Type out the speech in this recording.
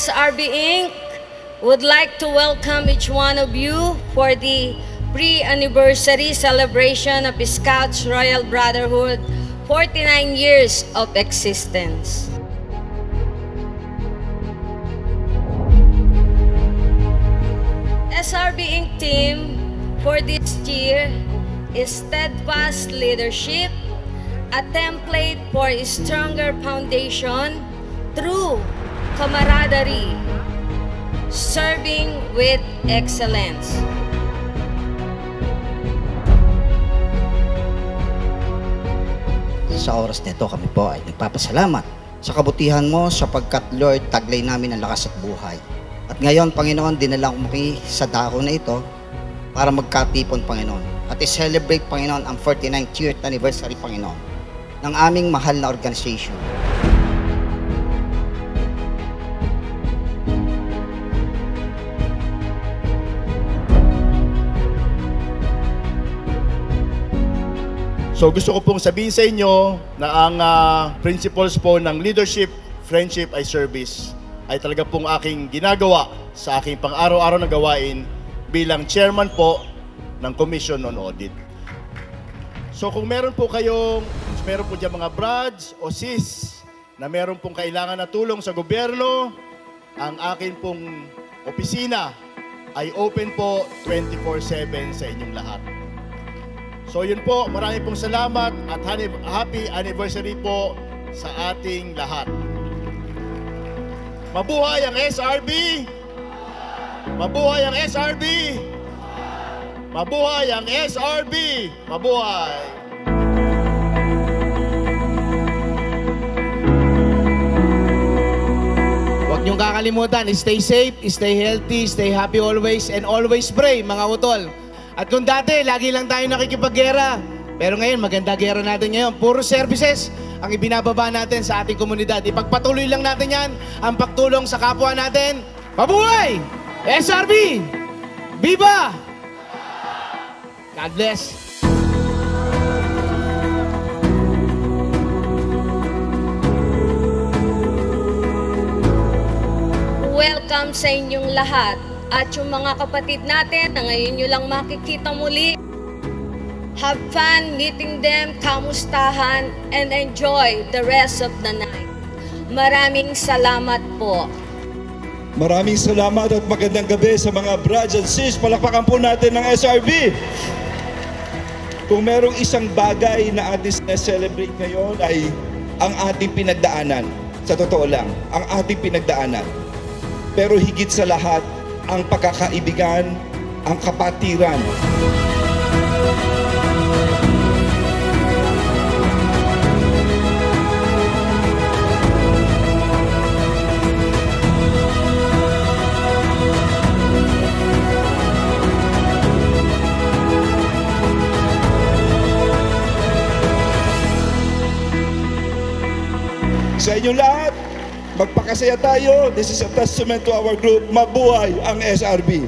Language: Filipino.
SRB Inc. would like to welcome each one of you for the pre-anniversary celebration of Scouts Royal Brotherhood 49 years of existence. SRB Inc. team for this year is steadfast leadership, a template for a stronger foundation through camaraderie, serving with excellence. Sa oras nito kami po ay nagpapasalamat sa kabutihan mo sapagkat Lord, taglay namin ang lakas at buhay. At ngayon, Panginoon, dinala ko kami sa dako na ito para magkatipon, Panginoon. At i-celebrate, Panginoon, ang 49th year anniversary, Panginoon, ng aming mahal na organization. So gusto ko pong sabihin sa inyo na ang principles po ng leadership, friendship ay service ay talaga pong aking ginagawa sa aking pang-araw-araw na gawain bilang chairman po ng Commission on Audit. So kung meron po dyan mga brads o sis na meron pong kailangan na tulong sa gobyerno, ang akin pong opisina ay open po 24/7 sa inyong lahat. So yun po, marami pong salamat at happy anniversary po sa ating lahat. Mabuhay ang SRB! Mabuhay ang SRB! Mabuhay ang SRB! Mabuhay! Huwag niyong kakalimutan, stay safe, stay healthy, stay happy always, and always pray, mga utol. At kung dati, lagi lang tayo nakikipaggera, pero ngayon, maganda gera natin ngayon. Puro services ang ibinababa natin sa ating komunidad. Ipagpatuloy lang natin yan, ang pagtulong sa kapwa natin. Mabuhay! SRB! Viva! God bless! Welcome sa inyong lahat. At yung mga kapatid natin na ngayon nyo lang makikita muli, have fun meeting them, kamustahan, and enjoy the rest of the night. Maraming salamat po. Maraming salamat at magandang gabi sa mga brads and sis. Palakpakan po natin ng SRB. Kung merong isang bagay na ating na-celebrate ngayon ay ang ating pinagdaanan. Sa totoo lang, ang ating pinagdaanan. Pero higit sa lahat, ang pagkakaibigan, ang kapatiran. Sa inyong lahat, magpakasaya tayo. This is a testament to our group. Mabuhay ang SRB.